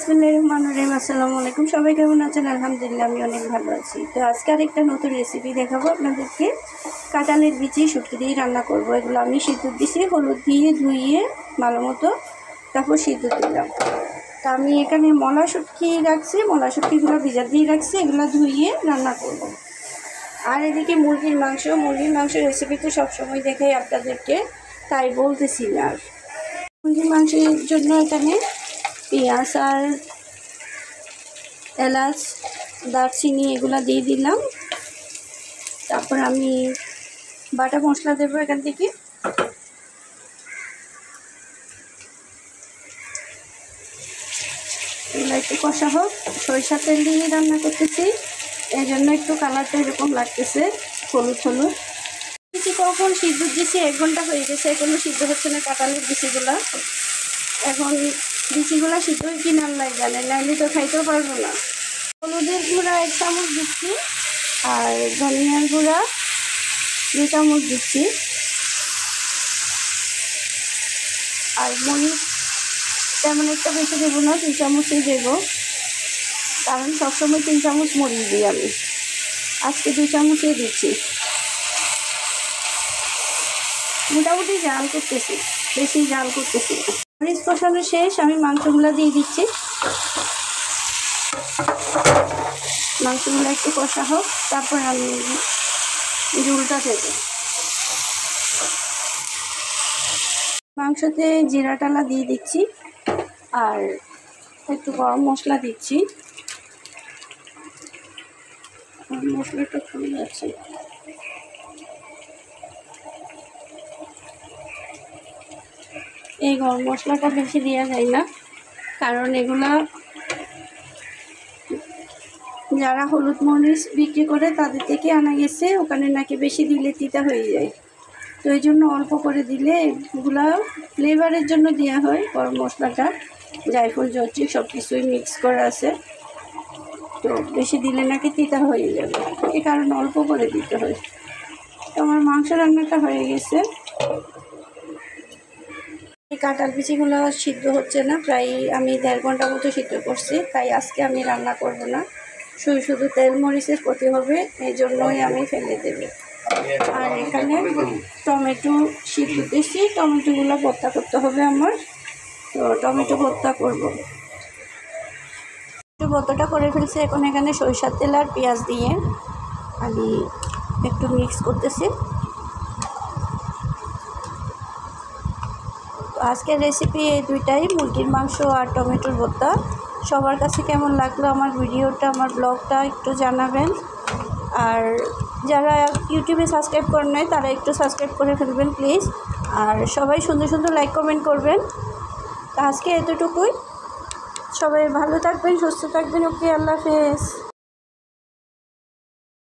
বিসমিল্লাহিররহমানিররহিম। আসসালামু আলাইকুম। সবাই কেমন আছেন? আলহামদুলিল্লাহ আমি অনেক ভালো আছি। তো আজকে আরেকটা নতুন রেসিপি দেখাবো আপনাদেরকে। কাঁঠালের বিচি শুটকি দিয়ে রান্না করব। এগুলো আমি সিদ্ধ দিয়েছি, হলুদ দিয়ে ধুইয়ে ভালো মতো, তারপর সিদ্ধ দিলাম। তা আমি এখানে মলা শুটকি রাখছি, মলা শুটকিগুলো ভিজা দিয়ে রাখছি, এগুলো ধুইয়ে রান্না করব। আর এদিকে মুরগির মাংস রেসিপি তো সবসময় দেখাই আপনাদেরকে, তাই বলতেছি না। মুরগির মাংসের জন্য এখানে পেঁয়াজ আর এলাচ, দারচিনি এগুলো দিয়ে দিলাম। তারপর আমি বাটা মশলা দেবো এখান থেকে। এগুলো একটু কষা হোক, সরিষার তেল দিয়ে রান্না করতেছি, এই জন্য একটু কালারটা এরকম লাগতেছে, হলুদ হলুদ। বিচি কখন সিদ্ধ দিয়েছি, 1 ঘন্টা হয়ে গেছে, এখনো সিদ্ধ হচ্ছে না কাঁঠালের বিচিগুলা। এখন বিচিগুলা সিদ্ধ কি না জানে, নাইলে তো খাইতেও পারবো না। হলুদের গুঁড়া 1 চামচ দিচ্ছি, আর ধনিয়ার গুঁড়া 2 চামচ দিচ্ছি, আর মরিচ তেমন একটা বেশি দেবো না, 2 চামচই দেবো, কারণ সবসময় 3 চামচ মরিচ দিই আমি, আজকে 2 চামচই দিচ্ছি। মোটামুটি জাল করতেছি, বেশি জাল করতেছি। মরিচ কষানো শেষ, আমি মাংসগুলো দিয়ে দিচ্ছি। মাংসগুলো একটু কষা হোক, তারপর আমি ঝোলটা দেবো। মাংসতে জিরা টালা দিয়ে দিচ্ছি, আর একটু গরম মশলা দিচ্ছি। মশলাটা খুলে যাচ্ছে। এই গরম মশলাটা বেশি দেওয়া যায় না, কারণ এগুলা যারা হলুদ মরিচ বিক্রি করে তাদের থেকে আনা গেছে, ওখানে নাকি বেশি দিলে তিতা হয়ে যায়। তো এই জন্য অল্প করে দিলে, এগুলা ফ্লেভারের জন্য দেওয়া হয় গরম মশলাটা, জায়ফল জয়ত্রী সব কিছুই মিক্স করা আছে। তো বেশি দিলে নাকি তিতা হয়ে যাবে, এই কারণে অল্প করে দিতে হয়। তো আমার মাংস রান্নাটা হয়ে গেছে। এই কাঁঠাল বিচিগুলো সিদ্ধ হচ্ছে না, প্রায় আমি 1.5 ঘন্টা মতো সিদ্ধ করছি, তাই আজকে আমি রান্না করব না, শুধু তেল মরিচের ক্ষতি হবে, এই জন্যই আমি ফেলে দেব। আর এখানে টমেটো সিদ্ধ দিয়েছি, টমেটোগুলো ভর্তা করতে হবে আমার, তো টমেটো ভর্তা করব। ভর্তাটা করে ফেলছি, এখন এখানে সরিষার তেল আর পেঁয়াজ দিয়ে আমি একটু মিক্স করতেছি। আজকের রেসিপি এই দুইটাই, মুরগির মাংস আর টমেটোর ভর্তা। সবার কাছে কেমন লাগলো আমার ভিডিওটা, আমার ব্লগটা একটু জানাবেন। আর যারা ইউটিউবে সাবস্ক্রাইব করেন নাই তারা একটু সাবস্ক্রাইব করে ফেলবেন প্লিজ। আর সবাই সুন্দর সুন্দর লাইক কমেন্ট করবেন। আজকে এতটুকুই, সবাই ভালো থাকবেন, সুস্থ থাকবেন। ওকে, আল্লাহ হাফেজ।